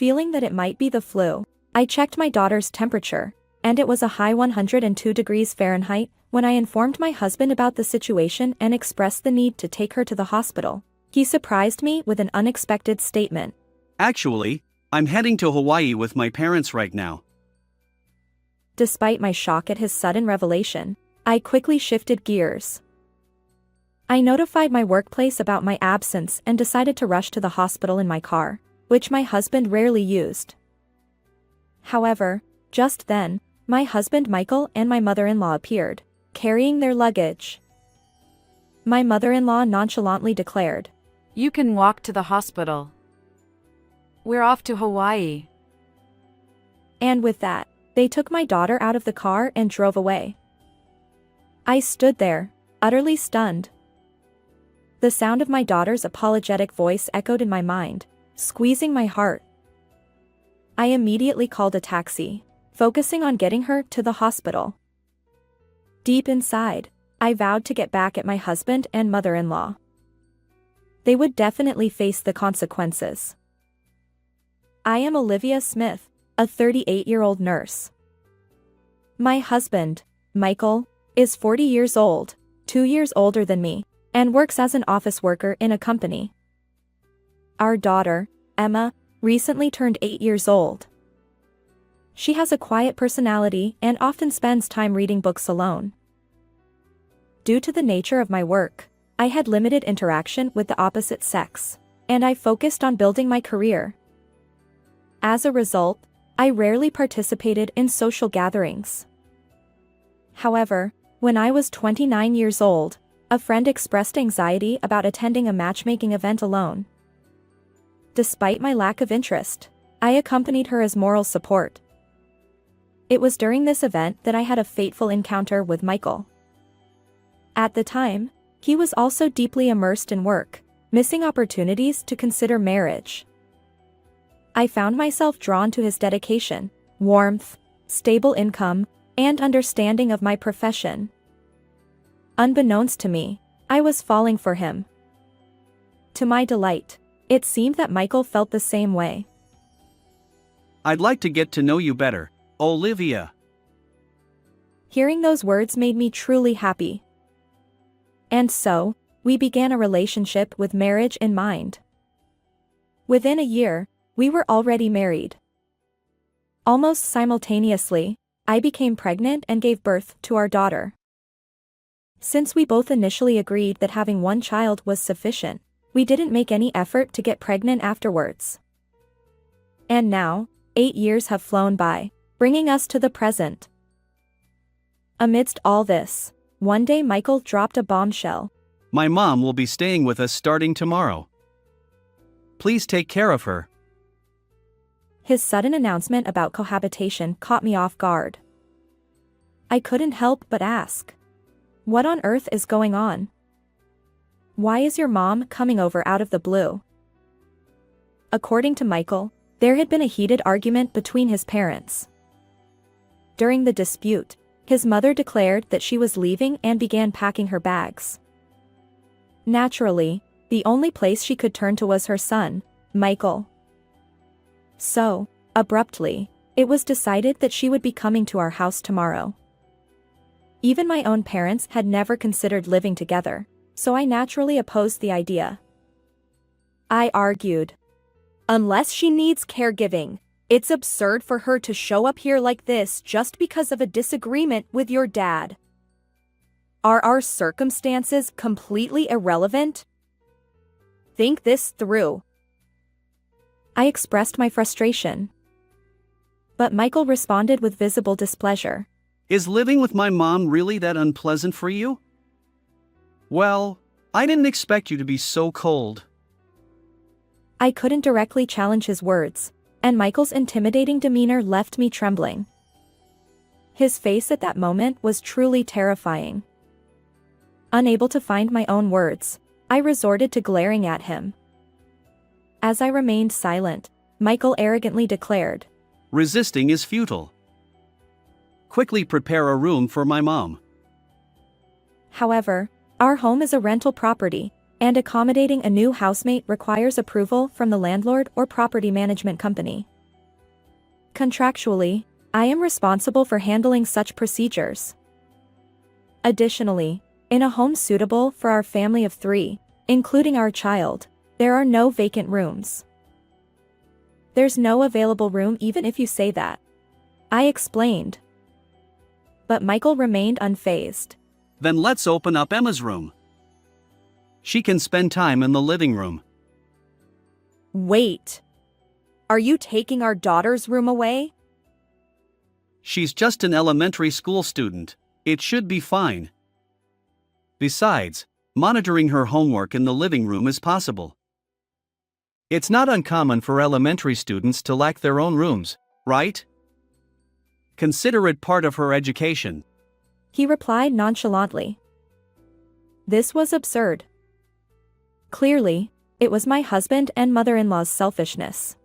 Feeling that it might be the flu, I checked my daughter's temperature, and it was a high 102 degrees Fahrenheit. When I informed my husband about the situation and expressed the need to take her to the hospital, he surprised me with an unexpected statement. Actually, I'm heading to Hawaii with my parents right now. Despite my shock at his sudden revelation, I quickly shifted gears. I notified my workplace about my absence and decided to rush to the hospital in my car, which my husband rarely used. However, just then, my husband Michael and my mother-in-law appeared, carrying their luggage. My mother-in-law nonchalantly declared, "You can walk to the hospital. We're off to Hawaii." And with that, they took my daughter out of the car and drove away. I stood there, utterly stunned. The sound of my daughter's apologetic voice echoed in my mind, squeezing my heart. I immediately called a taxi, focusing on getting her to the hospital. Deep inside, I vowed to get back at my husband and mother-in-law. They would definitely face the consequences. I am Olivia Smith, a 38-year-old nurse. My husband, Michael, is 40 years old, 2 years older than me, and works as an office worker in a company. Our daughter, Emma, recently turned 8 years old. She has a quiet personality and often spends time reading books alone. Due to the nature of my work, I had limited interaction with the opposite sex, and I focused on building my career. As a result, I rarely participated in social gatherings. However, when I was 29 years old, a friend expressed anxiety about attending a matchmaking event alone. Despite my lack of interest, I accompanied her as moral support. It was during this event that I had a fateful encounter with Michael. At the time, he was also deeply immersed in work, missing opportunities to consider marriage. I found myself drawn to his dedication, warmth, stable income, and understanding of my profession. Unbeknownst to me, I was falling for him. To my delight, it seemed that Michael felt the same way. "I'd like to get to know you better, Olivia." Hearing those words made me truly happy. And so, we began a relationship with marriage in mind. Within a year, we were already married. Almost simultaneously, I became pregnant and gave birth to our daughter. Since we both initially agreed that having one child was sufficient, we didn't make any effort to get pregnant afterwards. And now, 8 years have flown by, bringing us to the present. Amidst all this, one day Michael dropped a bombshell. "My mom will be staying with us starting tomorrow. Please take care of her." His sudden announcement about cohabitation caught me off guard. I couldn't help but ask, "What on earth is going on? Why is your mom coming over out of the blue?" According to Michael, there had been a heated argument between his parents. During the dispute, his mother declared that she was leaving and began packing her bags. Naturally, the only place she could turn to was her son, Michael. So, abruptly, it was decided that she would be coming to our house tomorrow. Even my own parents had never considered living together, so I naturally opposed the idea. I argued, "Unless she needs caregiving, it's absurd for her to show up here like this just because of a disagreement with your dad. Are our circumstances completely irrelevant? Think this through." I expressed my frustration. But Michael responded with visible displeasure. "Is living with my mom really that unpleasant for you? Well, I didn't expect you to be so cold." I couldn't directly challenge his words, and Michael's intimidating demeanor left me trembling. His face at that moment was truly terrifying. Unable to find my own words, I resorted to glaring at him. As I remained silent, Michael arrogantly declared, "Resisting is futile. Quickly prepare a room for my mom." "However, our home is a rental property, and accommodating a new housemate requires approval from the landlord or property management company. Contractually, I am responsible for handling such procedures. Additionally, in a home suitable for our family of 3, including our child, there are no vacant rooms. There's no available room even if you say that, I explained. But Michael remained unfazed. Then let's open up Emma's room. She can spend time in the living room. Wait. Are you taking our daughter's room away? She's just an elementary school student. It should be fine. Besides, monitoring her homework in the living room is possible. It's not uncommon for elementary students to lack their own rooms, right? Consider it part of her education. He replied nonchalantly. This was absurd. Clearly, it was my husband and mother-in-law's selfishness.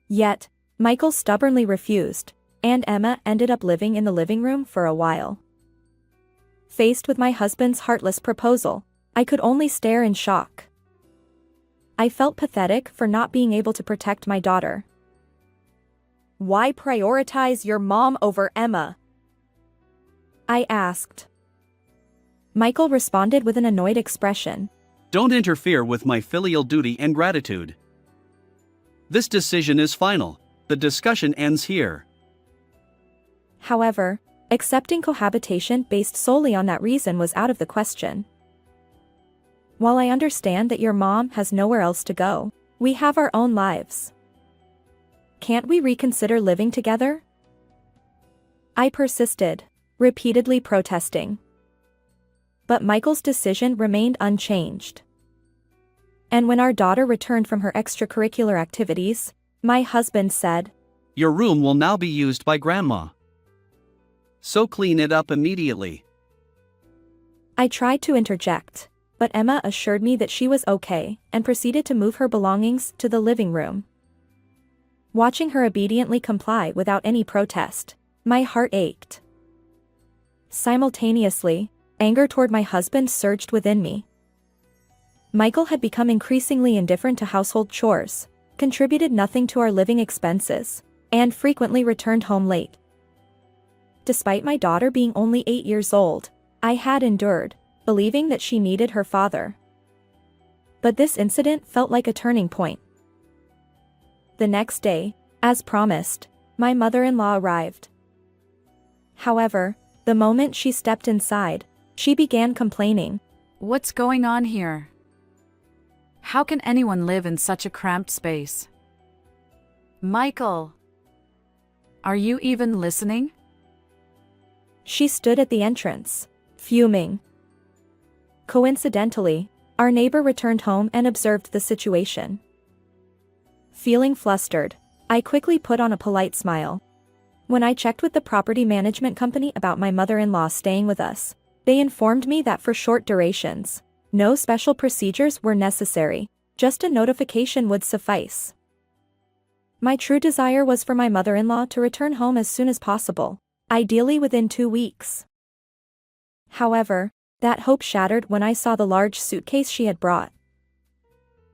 Yet, Michael stubbornly refused, and Emma ended up living in the living room for a while. Faced with my husband's heartless proposal, I could only stare in shock. I felt pathetic for not being able to protect my daughter. Why prioritize your mom over Emma? I asked. Michael responded with an annoyed expression. Don't interfere with my filial duty and gratitude. This decision is final. The discussion ends here. However, accepting cohabitation based solely on that reason was out of the question. While I understand that your mom has nowhere else to go, we have our own lives. Can't we reconsider living together? I persisted, repeatedly protesting. But Michael's decision remained unchanged. And when our daughter returned from her extracurricular activities, my husband said, Your room will now be used by Grandma. So clean it up immediately. I tried to interject, but Emma assured me that she was okay and proceeded to move her belongings to the living room. Watching her obediently comply without any protest, my heart ached. Simultaneously, anger toward my husband surged within me. Michael had become increasingly indifferent to household chores, contributed nothing to our living expenses, and frequently returned home late. Despite my daughter being only 8 years old, I had endured, believing that she needed her father. But this incident felt like a turning point. The next day, as promised, my mother-in-law arrived. However, the moment she stepped inside, she began complaining. What's going on here? How can anyone live in such a cramped space? Michael! Are you even listening? She stood at the entrance, fuming. Coincidentally, our neighbor returned home and observed the situation. Feeling flustered, I quickly put on a polite smile. When I checked with the property management company about my mother-in-law staying with us, they informed me that for short durations, no special procedures were necessary, just a notification would suffice. My true desire was for my mother-in-law to return home as soon as possible, ideally within 2 weeks. However, that hope shattered when I saw the large suitcase she had brought.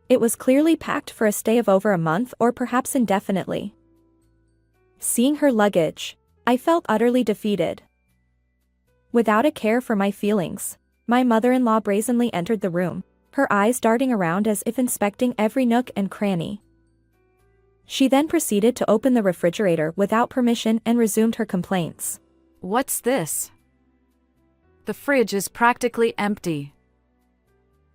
It was clearly packed for a stay of over a month or perhaps indefinitely. Seeing her luggage, I felt utterly defeated. Without a care for my feelings, my mother-in-law brazenly entered the room, her eyes darting around as if inspecting every nook and cranny. She then proceeded to open the refrigerator without permission and resumed her complaints. What's this? The fridge is practically empty.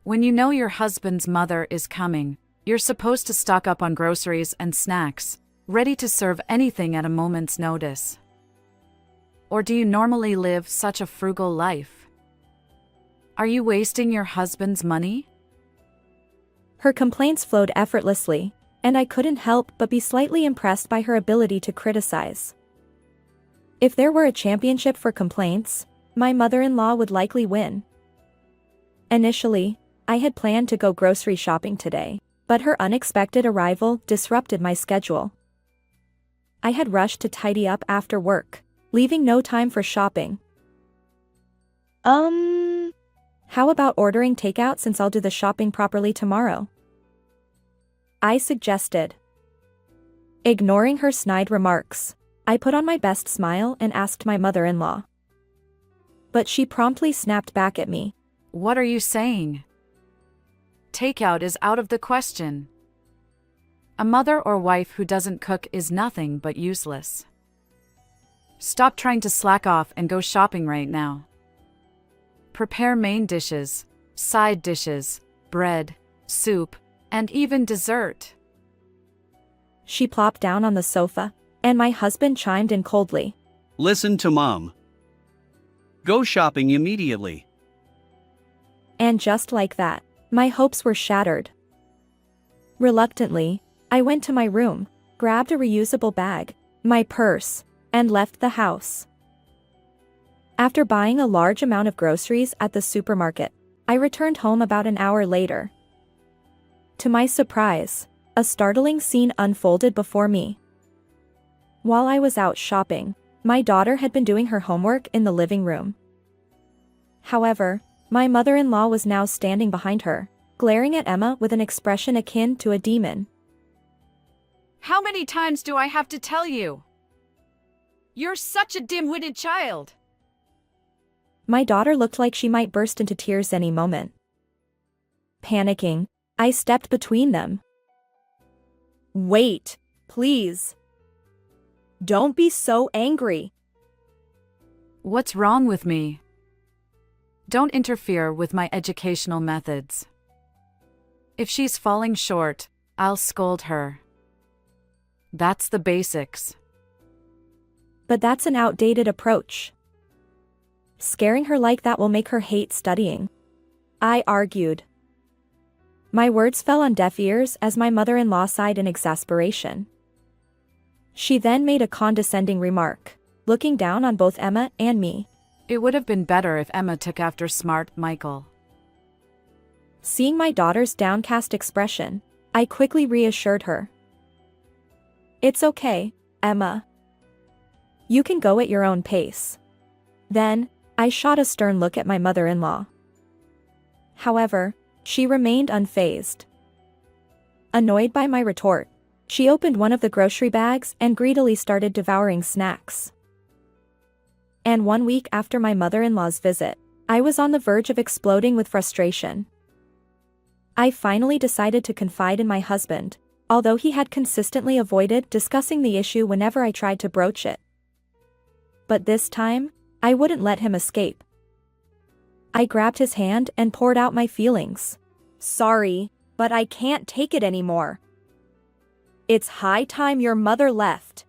When you know your husband's mother is coming, you're supposed to stock up on groceries and snacks, ready to serve anything at a moment's notice. Or do you normally live such a frugal life? Are you wasting your husband's money? Her complaints flowed effortlessly, and I couldn't help but be slightly impressed by her ability to criticize. If there were a championship for complaints, my mother-in-law would likely win. Initially, I had planned to go grocery shopping today, but her unexpected arrival disrupted my schedule. I had rushed to tidy up after work, leaving no time for shopping. How about ordering takeout since I'll do the shopping properly tomorrow? I suggested. Ignoring her snide remarks, I put on my best smile and asked my mother-in-law. But she promptly snapped back at me. What are you saying? Takeout is out of the question. A mother or wife who doesn't cook is nothing but useless. Stop trying to slack off and go shopping right now. Prepare main dishes, side dishes, bread, soup, and even dessert. She plopped down on the sofa, and my husband chimed in coldly. Listen to Mom. Go shopping immediately. And just like that, my hopes were shattered. Reluctantly, I went to my room, grabbed a reusable bag, my purse, and left the house. After buying a large amount of groceries at the supermarket, I returned home about an hour later. To my surprise, a startling scene unfolded before me. While I was out shopping, my daughter had been doing her homework in the living room. However, my mother-in-law was now standing behind her, glaring at Emma with an expression akin to a demon. How many times do I have to tell you? You're such a dim-witted child. My daughter looked like she might burst into tears any moment. Panicking, I stepped between them. Wait, please. Don't be so angry. What's wrong with me? Don't interfere with my educational methods. If she's falling short, I'll scold her. That's the basics. But that's an outdated approach. Scaring her like that will make her hate studying, I argued. My words fell on deaf ears as my mother-in-law sighed in exasperation. She then made a condescending remark, looking down on both Emma and me. It would have been better if Emma took after smart Michael. Seeing my daughter's downcast expression, I quickly reassured her. It's okay, Emma. You can go at your own pace. Then, I shot a stern look at my mother-in-law. However, she remained unfazed. Annoyed by my retort, she opened one of the grocery bags and greedily started devouring snacks. And 1 week after my mother-in-law's visit, I was on the verge of exploding with frustration. I finally decided to confide in my husband, although he had consistently avoided discussing the issue whenever I tried to broach it. But this time, I wouldn't let him escape. I grabbed his hand and poured out my feelings. Sorry, but I can't take it anymore. It's high time your mother left.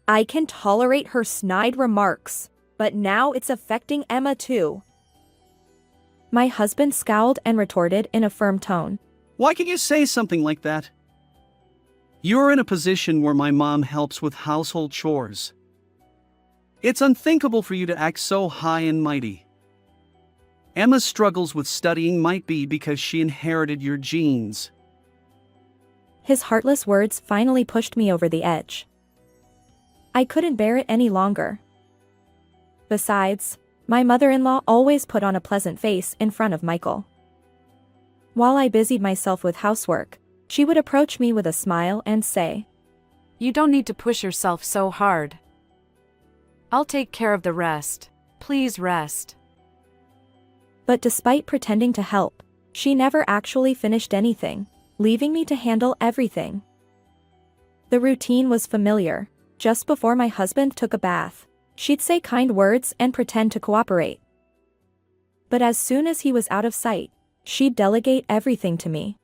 I can tolerate her snide remarks, but now it's affecting Emma too. My husband scowled and retorted in a firm tone. Why can you say something like that? You're in a position where my mom helps with household chores. It's unthinkable for you to act so high and mighty. Emma's struggles with studying might be because she inherited your genes. His heartless words finally pushed me over the edge. I couldn't bear it any longer. Besides, my mother-in-law always put on a pleasant face in front of Michael. While I busied myself with housework, she would approach me with a smile and say, You don't need to push yourself so hard. I'll take care of the rest. Please rest. But despite pretending to help, she never actually finished anything, leaving me to handle everything. The routine was familiar. Just before my husband took a bath, she'd say kind words and pretend to cooperate. But as soon as he was out of sight, she'd delegate everything to me.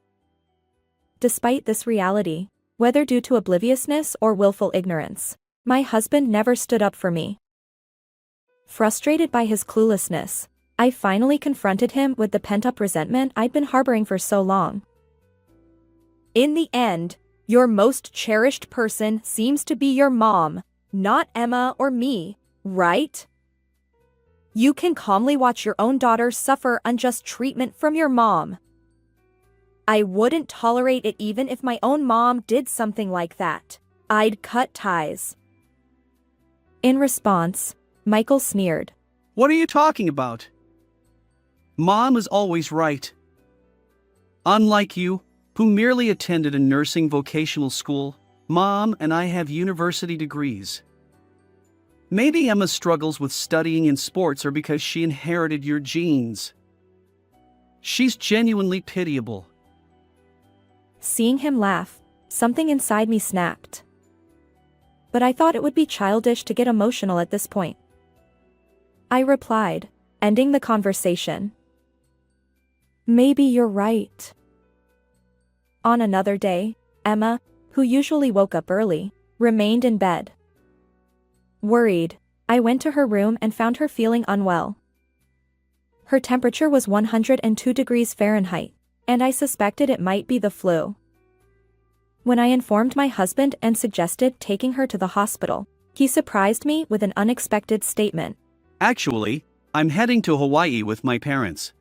Despite this reality, whether due to obliviousness or willful ignorance, my husband never stood up for me. Frustrated by his cluelessness, I finally confronted him with the pent-up resentment I'd been harboring for so long. In the end, your most cherished person seems to be your mom, not Emma or me, right? You can calmly watch your own daughter suffer unjust treatment from your mom. I wouldn't tolerate it even if my own mom did something like that. I'd cut ties. In response, Michael sneered. What are you talking about? Mom is always right. Unlike you, who merely attended a nursing vocational school, Mom and I have university degrees. Maybe Emma struggles with studying and sports or because she inherited your genes. She's genuinely pitiable. Seeing him laugh, something inside me snapped. But I thought it would be childish to get emotional at this point. I replied, ending the conversation. Maybe you're right. On another day, Emma, who usually woke up early, remained in bed. Worried, I went to her room and found her feeling unwell. Her temperature was 102 degrees Fahrenheit, and I suspected it might be the flu. When I informed my husband and suggested taking her to the hospital, he surprised me with an unexpected statement. Actually, I'm heading to Hawaii with my parents.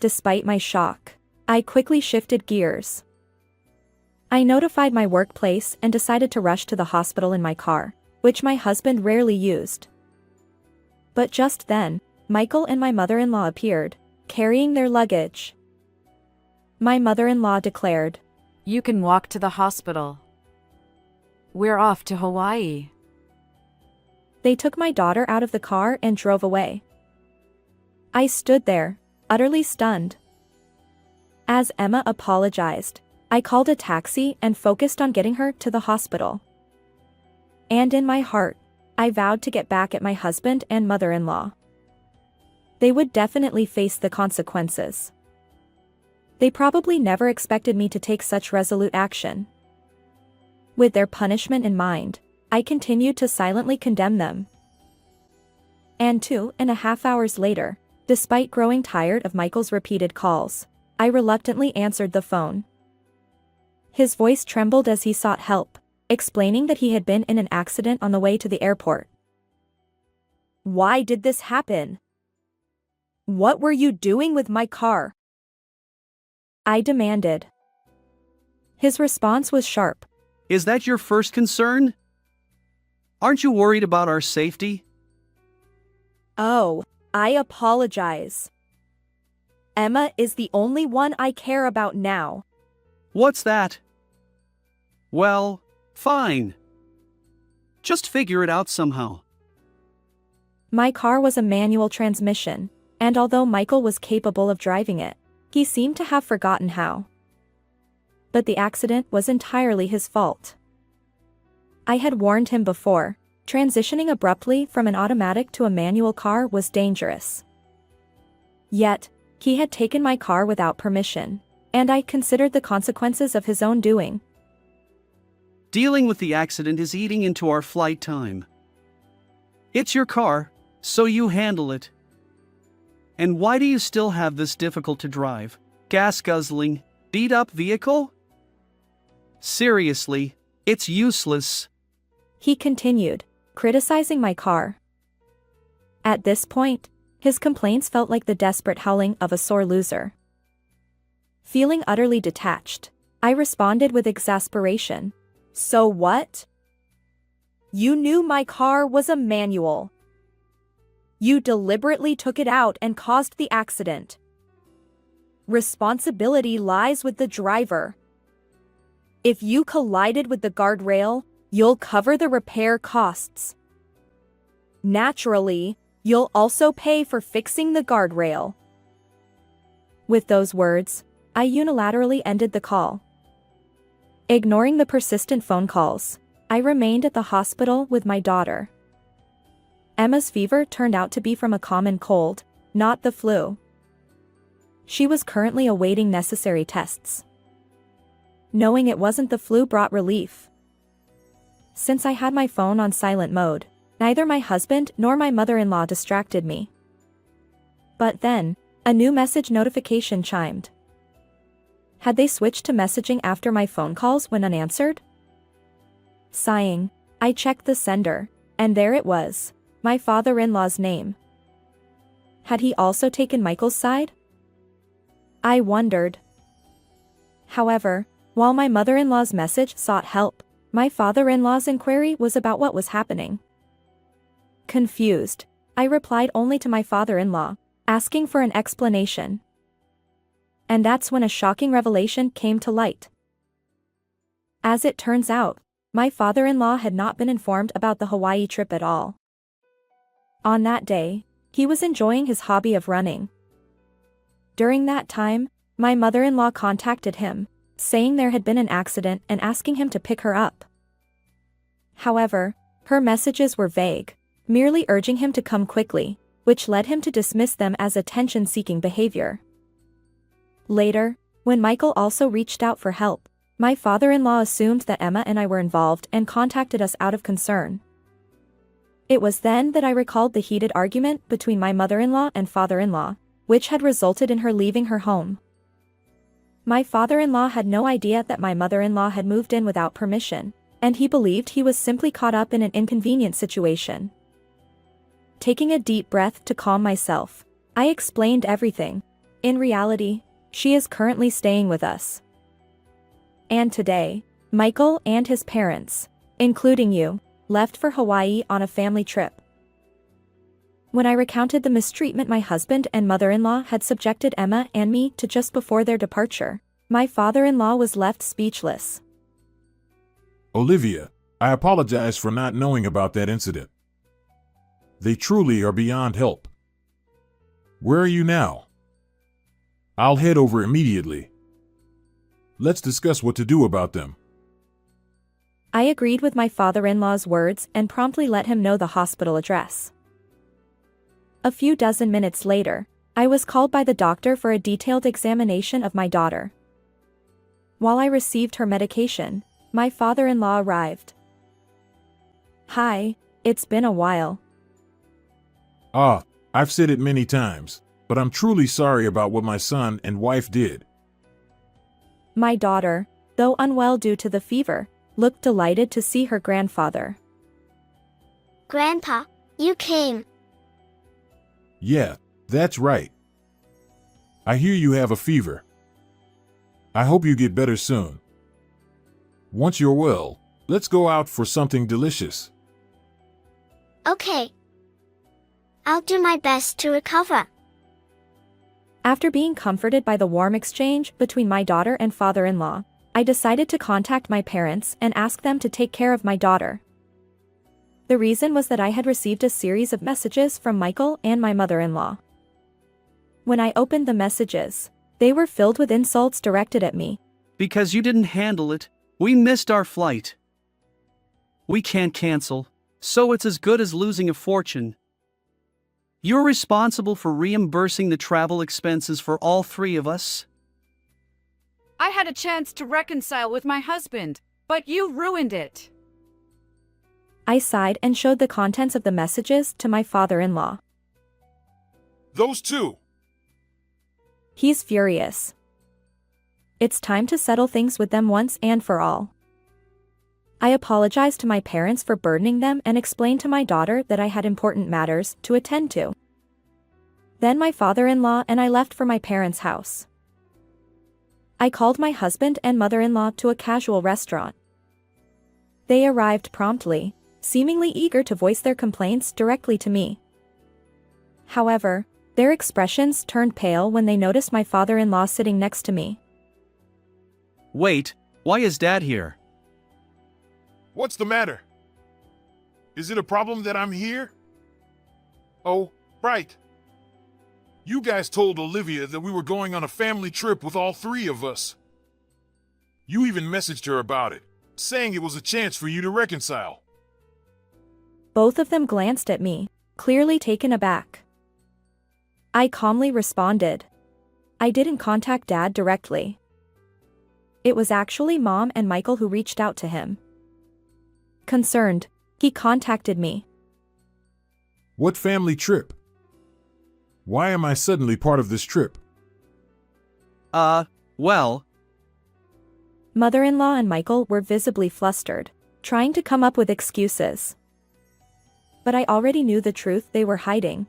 Despite my shock, I quickly shifted gears. I notified my workplace and decided to rush to the hospital in my car, which my husband rarely used. But just then, Michael and my mother-in-law appeared, carrying their luggage. My mother-in-law declared, You can walk to the hospital. We're off to Hawaii. They took my daughter out of the car and drove away. I stood there, utterly stunned. As Emma apologized, I called a taxi and focused on getting her to the hospital. And in my heart, I vowed to get back at my husband and mother-in-law. They would definitely face the consequences. They probably never expected me to take such resolute action. With their punishment in mind, I continued to silently condemn them. And 2.5 hours later, despite growing tired of Michael's repeated calls, I reluctantly answered the phone. His voice trembled as he sought help, explaining that he had been in an accident on the way to the airport. Why did this happen? What were you doing with my car? I demanded. His response was sharp. Is that your first concern? Aren't you worried about our safety? Oh, I apologize. Emma is the only one I care about now. What's that? Well, fine. Just figure it out somehow. My car was a manual transmission, and although Michael was capable of driving it, he seemed to have forgotten how. But the accident was entirely his fault. I had warned him before, transitioning abruptly from an automatic to a manual car was dangerous. Yet, he had taken my car without permission, and I considered the consequences of his own doing. Dealing with the accident is eating into our flight time. It's your car, so you handle it. And why do you still have this difficult to drive, gas-guzzling, beat-up vehicle? Seriously, it's useless. He continued, criticizing my car. At this point, his complaints felt like the desperate howling of a sore loser. Feeling utterly detached, I responded with exasperation. So what? You knew my car was a manual. You deliberately took it out and caused the accident. Responsibility lies with the driver. If you collided with the guardrail, you'll cover the repair costs. Naturally, you'll also pay for fixing the guardrail. With those words, I unilaterally ended the call. Ignoring the persistent phone calls, I remained at the hospital with my daughter. Emma's fever turned out to be from a common cold, not the flu. She was currently awaiting necessary tests. Knowing it wasn't the flu brought relief. Since I had my phone on silent mode, neither my husband nor my mother-in-law distracted me. But then, a new message notification chimed. Had they switched to messaging after my phone calls when unanswered? Sighing, I checked the sender, and there it was, my father-in-law's name. Had he also taken Michael's side? I wondered. However, while my mother-in-law's message sought help, my father-in-law's inquiry was about what was happening. Confused, I replied only to my father-in-law, asking for an explanation. And that's when a shocking revelation came to light. As it turns out, my father-in-law had not been informed about the Hawaii trip at all. On that day, he was enjoying his hobby of running. During that time, my mother-in-law contacted him, saying there had been an accident and asking him to pick her up. However, her messages were vague, merely urging him to come quickly, which led him to dismiss them as attention-seeking behavior. Later, when Michael also reached out for help, my father-in-law assumed that Emma and I were involved and contacted us out of concern. It was then that I recalled the heated argument between my mother-in-law and father-in-law, which had resulted in her leaving her home. My father-in-law had no idea that my mother-in-law had moved in without permission, and he believed he was simply caught up in an inconvenient situation. Taking a deep breath to calm myself, I explained everything. In reality, she is currently staying with us. And today, Michael and his parents, including you, left for Hawaii on a family trip. When I recounted the mistreatment my husband and mother-in-law had subjected Emma and me to just before their departure, my father-in-law was left speechless. Olivia, I apologize for not knowing about that incident. They truly are beyond help. Where are you now? I'll head over immediately. Let's discuss what to do about them. I agreed with my father-in-law's words and promptly let him know the hospital address. A few dozen minutes later, I was called by the doctor for a detailed examination of my daughter. While I received her medication, my father-in-law arrived. Hi, it's been a while. I've said it many times, but I'm truly sorry about what my son and wife did. My daughter, though unwell due to the fever, looked delighted to see her grandfather. Grandpa, you came. Yeah, that's right. I hear you have a fever. I hope you get better soon. Once you're well, let's go out for something delicious. Okay. I'll do my best to recover. After being comforted by the warm exchange between my daughter and father-in-law, I decided to contact my parents and ask them to take care of my daughter. The reason was that I had received a series of messages from Michael and my mother-in-law. When I opened the messages, they were filled with insults directed at me. Because you didn't handle it, we missed our flight. We can't cancel, so it's as good as losing a fortune. You're responsible for reimbursing the travel expenses for all three of us. I had a chance to reconcile with my husband, but you ruined it. I sighed and showed the contents of the messages to my father-in-law. Those two. He's furious. It's time to settle things with them once and for all. I apologized to my parents for burdening them and explained to my daughter that I had important matters to attend to. Then my father-in-law and I left for my parents' house. I called my husband and mother-in-law to a casual restaurant. They arrived promptly, seemingly eager to voice their complaints directly to me. However, their expressions turned pale when they noticed my father-in-law sitting next to me. Wait, why is Dad here? What's the matter? Is it a problem that I'm here? Oh, right. You guys told Olivia that we were going on a family trip with all three of us. You even messaged her about it, saying it was a chance for you to reconcile. Both of them glanced at me, clearly taken aback. I calmly responded. I didn't contact Dad directly. It was actually Mom and Michael who reached out to him. Concerned, he contacted me. What family trip? Why am I suddenly part of this trip? Well. Mother-in-law and Michael were visibly flustered, trying to come up with excuses. But I already knew the truth they were hiding.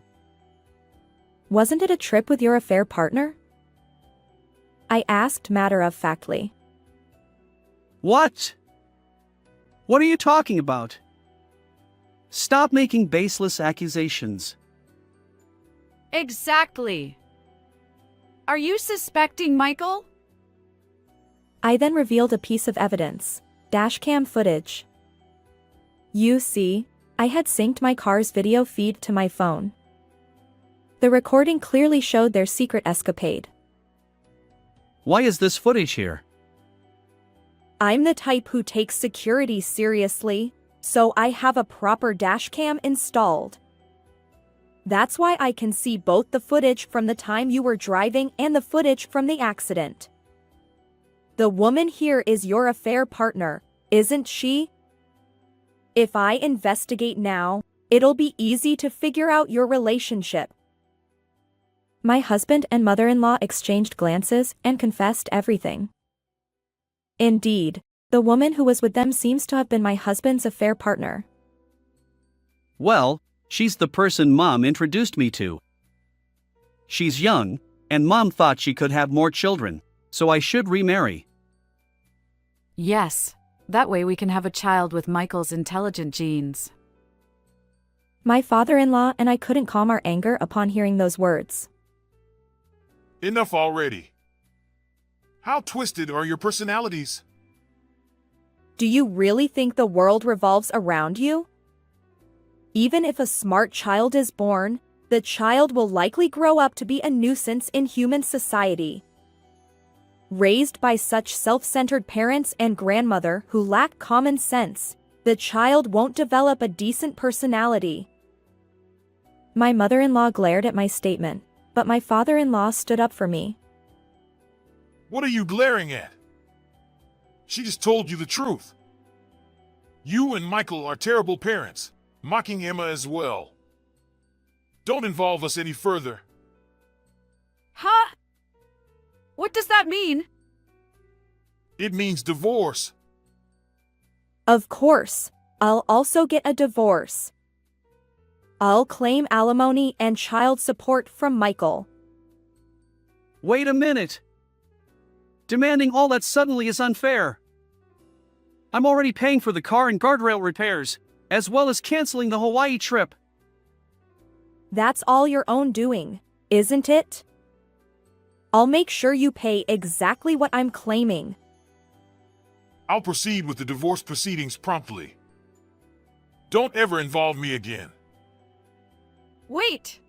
Wasn't it a trip with your affair partner? I asked matter-of-factly. What? What are you talking about? Stop making baseless accusations. Exactly. Are you suspecting Michael? I then revealed a piece of evidence, dashcam footage. You see, I had synced my car's video feed to my phone. The recording clearly showed their secret escapade. Why is this footage here? I'm the type who takes security seriously, so I have a proper dashcam installed. That's why I can see both the footage from the time you were driving and the footage from the accident. The woman here is your affair partner, isn't she? If I investigate now, it'll be easy to figure out your relationship. My husband and mother-in-law exchanged glances and confessed everything. Indeed, the woman who was with them seems to have been my husband's affair partner. Well, she's the person Mom introduced me to. She's young, and Mom thought she could have more children, so I should remarry. Yes, that way we can have a child with Michael's intelligent genes. My father-in-law and I couldn't calm our anger upon hearing those words. Enough already. How twisted are your personalities? Do you really think the world revolves around you? Even if a smart child is born, the child will likely grow up to be a nuisance in human society. Raised by such self-centered parents and grandmother who lack common sense, the child won't develop a decent personality. My mother-in-law glared at my statement, but my father-in-law stood up for me. What are you glaring at? She just told you the truth. You and Michael are terrible parents, mocking Emma as well. Don't involve us any further. Huh? What does that mean? It means divorce. Of course, I'll also get a divorce. I'll claim alimony and child support from Michael. Wait a minute! Demanding all that suddenly is unfair. I'm already paying for the car and guardrail repairs, as well as canceling the Hawaii trip. That's all your own doing, isn't it? I'll make sure you pay exactly what I'm claiming. I'll proceed with the divorce proceedings promptly. Don't ever involve me again. Wait!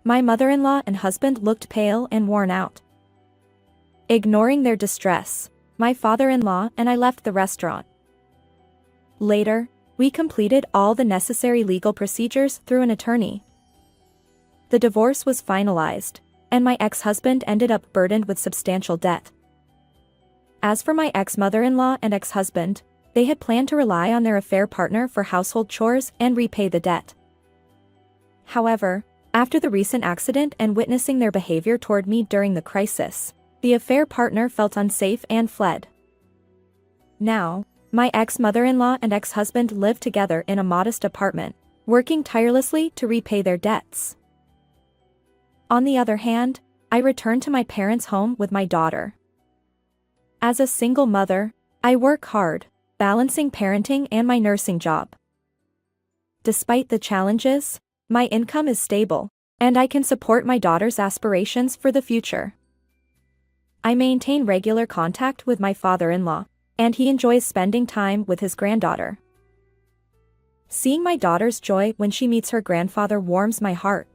My mother-in-law and husband looked pale and worn out. Ignoring their distress, my father-in-law and I left the restaurant. Later, we completed all the necessary legal procedures through an attorney. The divorce was finalized, and my ex-husband ended up burdened with substantial debt. As for my ex-mother-in-law and ex-husband, they had planned to rely on their affair partner for household chores and repay the debt. However, after the recent accident and witnessing their behavior toward me during the crisis, the affair partner felt unsafe and fled. Now, my ex-mother-in-law and ex-husband live together in a modest apartment, working tirelessly to repay their debts. On the other hand, I returned to my parents' home with my daughter. As a single mother, I work hard, balancing parenting and my nursing job. Despite the challenges, my income is stable, and I can support my daughter's aspirations for the future. I maintain regular contact with my father-in-law, and he enjoys spending time with his granddaughter. Seeing my daughter's joy when she meets her grandfather warms my heart.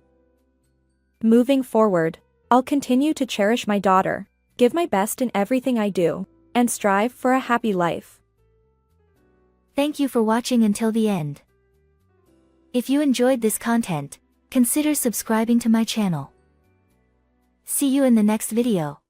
Moving forward, I'll continue to cherish my daughter, give my best in everything I do, and strive for a happy life. Thank you for watching until the end. If you enjoyed this content, consider subscribing to my channel. See you in the next video.